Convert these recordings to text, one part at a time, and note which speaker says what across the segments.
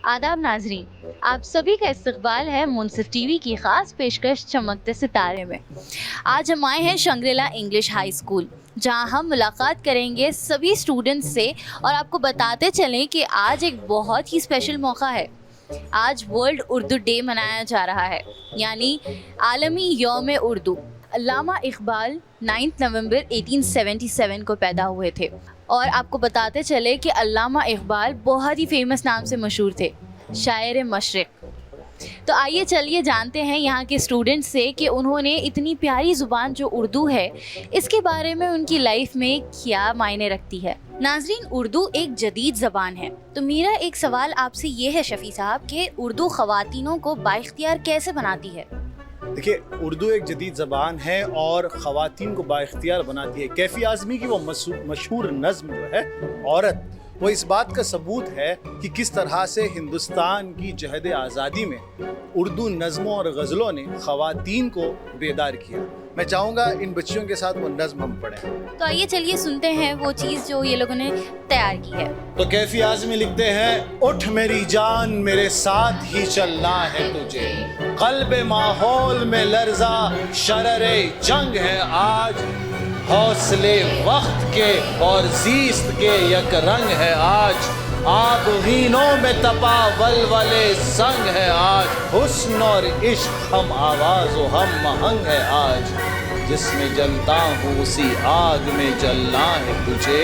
Speaker 1: आदाब नाजरीन, आप सभी का इस्तकबाल है मुनसिफ टीवी की ख़ास पेशकश चमकते सितारे में। आज हम आए हैं शंग्रीला इंग्लिश हाई स्कूल, जहां हम मुलाकात करेंगे सभी स्टूडेंट्स से और आपको बताते चलें कि आज एक बहुत ही स्पेशल मौका है। आज वर्ल्ड उर्दू डे मनाया जा रहा है, यानी आलमी यौम उर्दू। अल्लामा इकबाल 9 नवंबर 1877 को पैदा हुए थे और आपको बताते चले कि अल्लामा इकबाल बहुत ही फेमस नाम से मशहूर थे, शायर मशरिक़। तो आइए चलिए जानते हैं यहाँ के स्टूडेंट्स से कि उन्होंने इतनी प्यारी ज़ुबान जो उर्दू है, इसके बारे में उनकी लाइफ में क्या मायने रखती है। नाजरीन, उर्दू एक जदीद ज़बान है, तो मेरा एक सवाल आपसे ये है शफ़ी साहब कि उर्दू ख़वातीनों को बाइख्तियार कैसे बनाती है?
Speaker 2: देखिए, उर्दू एक जदीद ज़बान है और ख़वातीन को बाइख्तियार बनाती है। कैफ़ी आज़मी की वो मशहूर नज़्म जो है औरत, वो इस बात का सबूत है कि किस तरह से हिंदुस्तान की जहद आज़ादी में उर्दू नज़मों और गज़लों ने ख़वातीन को बेदार किया। मैं चाहूँगा इन बच्चियों के साथ वो नज़्म हम पढ़ें।
Speaker 1: तो आइए चलिए सुनते हैं वो चीज़ जो ये लोगों ने तैयार की है।
Speaker 2: तो कैफ़ी आज़मी लिखते हैं, उठ मेरी जान मेरे साथ ही चलना है तुझे, क़ल्ब माहौल में लर्ज़ा शररे जंग है आज, हौसले वक्त के और ज़ीस्त के यक रंग है आज, आबगीनों में तपा वलवले संग है आज, हुस्न और इश्क हम आवाज़ व हम महंग है आज, जिसमें जलता हूँ उसी आग में जलना है तुझे,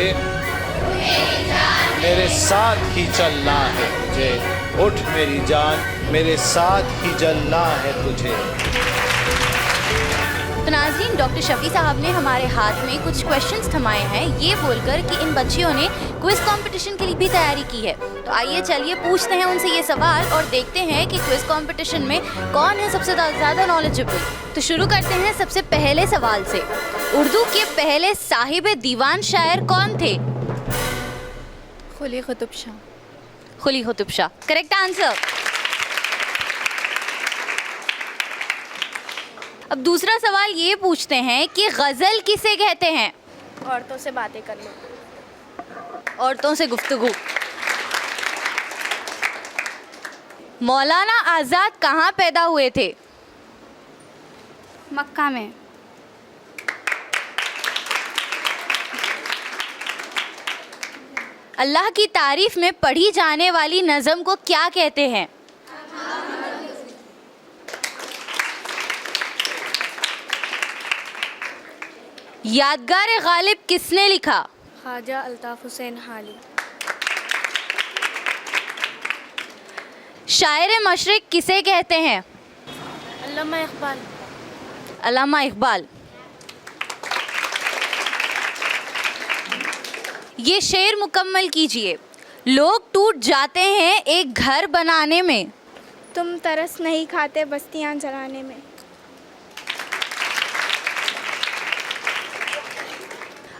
Speaker 2: मेरे साथ ही चलना है तुझे, उठ मेरी जान मेरे साथ ही जलना है तुझे।
Speaker 1: तो नाज़रीन, डॉक्टर शफ़ी साहब ने हमारे हाथ में कुछ क्वेश्चंस थमाए हैं, ये बोलकर कि इन बच्चियों ने क्विज़ कंपटीशन के लिए भी तैयारी की है। तो आइए चलिए पूछते हैं उनसे ये सवाल और देखते हैं कि क्विज़ कंपटीशन में कौन है सबसे ज़्यादा नॉलेजेबल। तो शुरू करते हैं सबसे पहले सवाल से। उर्दू के पहले साहिब दीवान शायर कौन थे?
Speaker 3: खुली कुतुब शाह।
Speaker 1: खुली कुतुब शाह, करेक्ट आंसर। अब दूसरा सवाल ये पूछते हैं कि गज़ल किसे कहते हैं?
Speaker 3: औरतों से बातें करना।
Speaker 1: औरतों से गुफ्तगू। मौलाना आज़ाद कहाँ पैदा हुए थे?
Speaker 3: मक्का में।
Speaker 1: अल्लाह की तारीफ में पढ़ी जाने वाली नज़म को क्या कहते हैं? यादगार गालिब किसने लिखा?
Speaker 3: ख्वाजा अल्ताफ़ हुसैन हाली।
Speaker 1: शायर मशरिक़ किसे कहते हैं?
Speaker 3: अल्लामा इकबाल।
Speaker 1: अल्लामा इकबाल। ये शेर मुकम्मल कीजिए। लोग टूट जाते हैं एक घर बनाने में,
Speaker 3: तुम तरस नहीं खाते बस्तियाँ जलाने में।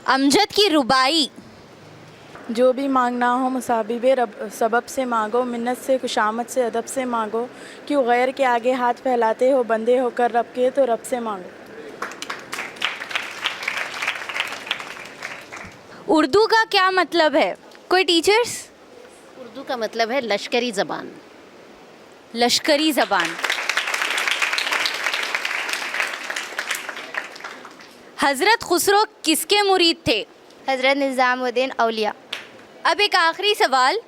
Speaker 1: अमजद की रुबाई।
Speaker 4: जो भी मांगना हो मुसाबिब रब सबब से मांगो, मिन्नत से खुशामद से अदब से मांगो, क्यों गैर के आगे हाथ फैलाते हो, बंदे होकर रब के तो रब से मांगो।
Speaker 1: उर्दू का क्या मतलब है? कोई टीचर्स?
Speaker 5: उर्दू का मतलब है लश्करी ज़बान।
Speaker 1: लश्करी ज़बान। हज़रत खुसरो किसके मुरीद थे?
Speaker 3: हज़रत निज़ामुद्दीन औलिया।
Speaker 1: अब एक आखिरी सवाल,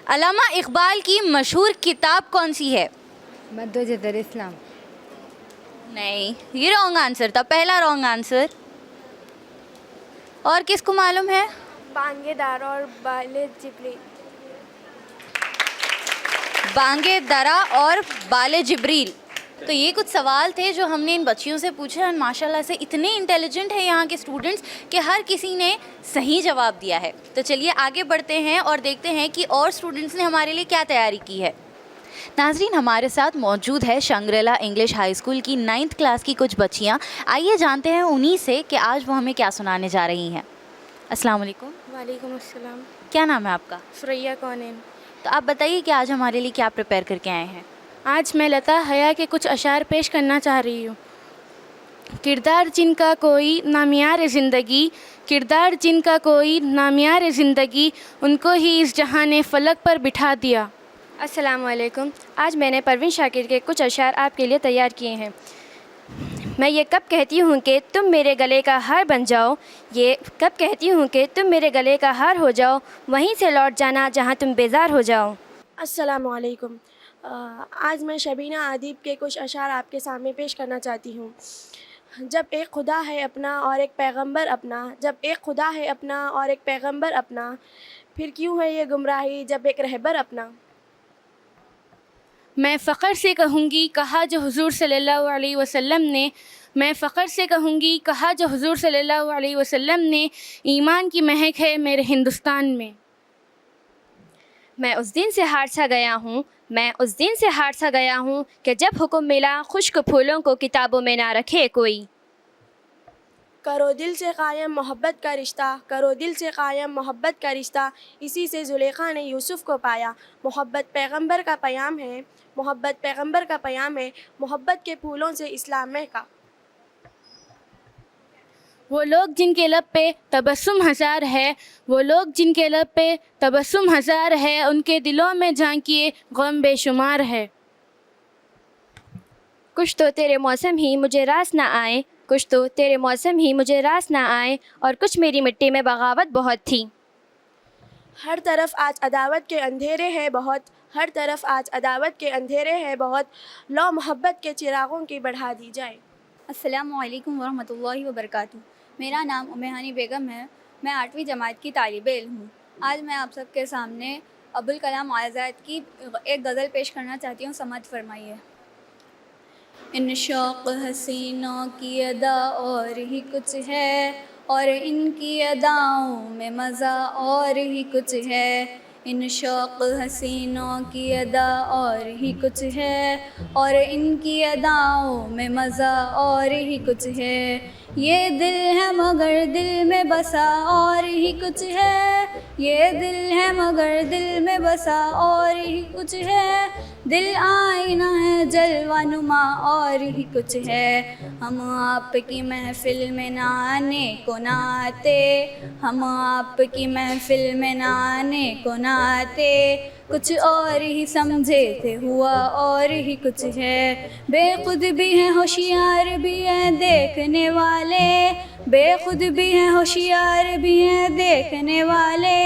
Speaker 1: अल्लामा इकबाल की मशहूर किताब कौन सी है?
Speaker 6: मद्दुल इस्लाम।
Speaker 1: नहीं, ये रॉन्ग आंसर था, पहला रॉन्ग आंसर। और किसको मालूम है?
Speaker 3: बांगे दारा और बाले जिब्रील।
Speaker 1: बांगे दरा और बाले जिब्रील। तो ये कुछ सवाल थे जो हमने इन बच्चियों से पूछे और माशाल्लाह से इतने इंटेलिजेंट हैं यहाँ के स्टूडेंट्स कि हर किसी ने सही जवाब दिया है। तो चलिए आगे बढ़ते हैं और देखते हैं कि और स्टूडेंट्स ने हमारे लिए क्या तैयारी की है। नाज़रीन, हमारे साथ मौजूद है शंग्रीला इंग्लिश हाई स्कूल की 9th क्लास की कुछ बच्चियाँ। आइए जानते हैं उन्हीं से कि आज वो हमें क्या सुनाने जा रही हैं। अस्सलाम वालेकुम।
Speaker 3: वालेकुम अस्सलाम।
Speaker 1: क्या नाम है आपका?
Speaker 3: सुरैया कौनेन।
Speaker 1: तो आप बताइए कि आज हमारे लिए क्या प्रिपेयर करके आए हैं।
Speaker 3: आज मैं लता हया के कुछ अशार पेश करना चाह रही हूँ। किरदार जिनका कोई नामियार ज़िंदगी, किरदार जिनका कोई नामियार ज़िंदगी, उनको ही इस जहां ने फ़लक पर बिठा दिया। السلام علیکم. آج میں نے پروین شاکر کے کچھ اشعار آپ کے لیے تیار کیے ہیں. میں یہ کب کہتی ہوں کہ تم میرے گلے کا ہار بن جاؤ، یہ کب کہتی ہوں کہ تم میرے گلے کا ہار ہو جاؤ، وہیں سے لوٹ جانا جہاں تم بیزار ہو جاؤ.
Speaker 7: السلام علیکم. آج میں شبینہ ادیب کے کچھ اشعار آپ کے سامنے پیش کرنا چاہتی ہوں. جب ایک خدا ہے اپنا اور ایک پیغمبر اپنا، جب ایک خدا ہے اپنا اور ایک پیغمبر اپنا، پھر کیوں ہے یہ گمراہی جب ایک رہبر اپنا.
Speaker 3: میں فخر سے کہوں گی کہا جو حضور صلی اللہ علیہ وسلم نے، میں فخر سے کہوں گی کہا جو حضور صلی اللہ علیہ وسلم نے، ایمان کی مہک ہے میرے ہندوستان میں. میں اس دن سے ہار سا گیا ہوں، میں اس دن سے ہار سا گیا ہوں کہ جب حکم ملا خشک پھولوں کو کتابوں میں نہ رکھے کوئی.
Speaker 7: کرو دل سے قائم محبت کا رشتہ، کرو دل سے قائم محبت کا رشتہ، اسی سے زلیخا نے یوسف کو پایا. محبت پیغمبر کا پیام ہے، محبت پیغمبر کا پیام ہے، محبت کے پھولوں سے اسلام مہکا.
Speaker 3: وہ لوگ جن کے لب پہ تبسم ہزار ہے، وہ لوگ جن کے لب پہ تبسم ہزار ہے، ان کے دلوں میں جھانکیے غم بے شمار ہے. کچھ تو تیرے موسم ہی مجھے راس نہ آئے، کچھ تو تیرے موسم ہی مجھے راس نہ آئے، اور کچھ میری مٹی میں بغاوت بہت تھی.
Speaker 7: ہر طرف آج عداوت کے اندھیرے ہیں بہت، ہر طرف آج عداوت کے اندھیرے ہیں بہت، لو محبت کے چراغوں کی بڑھا دی جائے.
Speaker 8: السلام علیکم ورحمۃ اللہ وبرکاتہ. میرا نام امیہانی بیگم ہے، میں 8ویں جماعت کی طالب علم ہوں. آج میں آپ سب کے سامنے ابوالکلام آزاد کی ایک غزل پیش کرنا چاہتی ہوں، سماعت فرمائیے. ان شوق حسینوں کی ادا اور ہی کچھ ہے، اور ان کی اداؤں میں مزہ اور ہی کچھ ہے. ان شوق حسینوں کی ادا اور ہی کچھ ہے، اور ان کی اداؤں میں مزہ اور ہی کچھ ہے. یہ دل ہے مگر دل میں بسا اور ہی کچھ ہے، یہ دل ہے مگر دل میں بسا اور ہی کچھ ہے. دل آئینہ ہے جلوہ نما اور ہی کچھ ہے. ہم آپ کی محفل میں نہ آنے کو نہ آتے، ہم آپ کی محفل میں نہ آنے کو نہ آتے. کچھ اور ہی سمجھے تھے ہوا اور ہی کچھ ہے. بے خود بھی ہیں ہوشیار بھی ہیں دیکھنے والے، بے خود بھی ہیں ہوشیار بھی ہیں دیکھنے والے.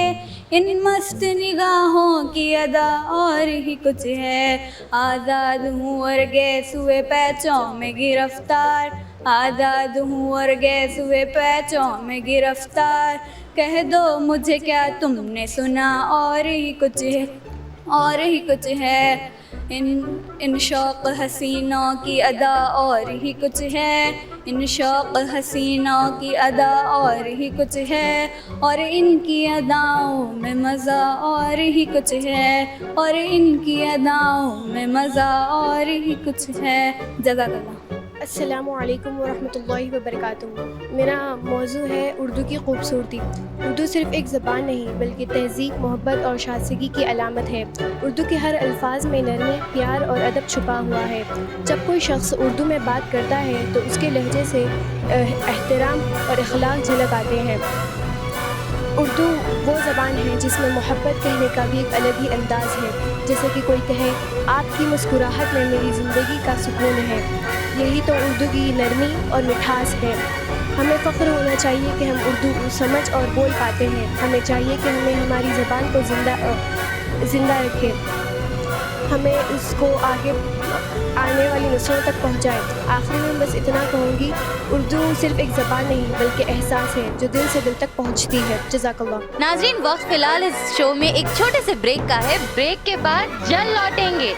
Speaker 8: ان مست نگاہوں کی ادا اور ہی کچھ ہے. آزاد ہوں اور گیس ہوئے پیچوں میں گرفتار، آزاد ہوں اور گیس ہوئے پیچوں میں گرفتار. کہہ دو مجھے کیا تم نے سنا اور ہی کچھ ہے، اور ہی کچھ ہے. ان شوق حسینوں کی ادا اور ہی کچھ ہے، ان شوق حسینوں کی ادا اور ہی کچھ ہے، اور ان کی اداؤں میں مزہ اور ہی کچھ ہے، اور ان کی اداؤں میں مزہ اور ہی کچھ ہے. جزاک اللہ.
Speaker 7: السلام علیکم ورحمۃ اللہ وبرکاتہ. میرا موضوع ہے اردو کی خوبصورتی. اردو صرف ایک زبان نہیں بلکہ تہذیب، محبت اور شائستگی کی علامت ہے. اردو کے ہر الفاظ میں نرمی، پیار اور ادب چھپا ہوا ہے. جب کوئی شخص اردو میں بات کرتا ہے تو اس کے لہجے سے احترام اور اخلاق جھلک آتے ہیں. اردو وہ زبان ہے جس میں محبت کہنے کا بھی ایک الگ ہی انداز ہے. جیسے کہ کوئی کہے آپ کی مسکراہٹ میں میری زندگی کا سکون ہے. یہی تو اردو کی نرمی اور مٹھاس ہے. ہمیں فخر ہونا چاہیے کہ ہم اردو سمجھ اور بول پاتے ہیں. ہمیں چاہیے کہ ہمیں ہماری زبان کو زندہ رکھے، ہمیں اس کو آگے آنے والی نسلوں تک پہنچائے. آخری میں بس اتنا کہوں گی، اردو صرف ایک زبان نہیں بلکہ احساس ہے جو دل سے دل تک پہنچتی ہے. جزاک اللہ.
Speaker 1: ناظرین، وقت فی الحال اس شو میں ایک چھوٹے سے بریک کا ہے. بریک کے بعد جلد لوٹیں گے.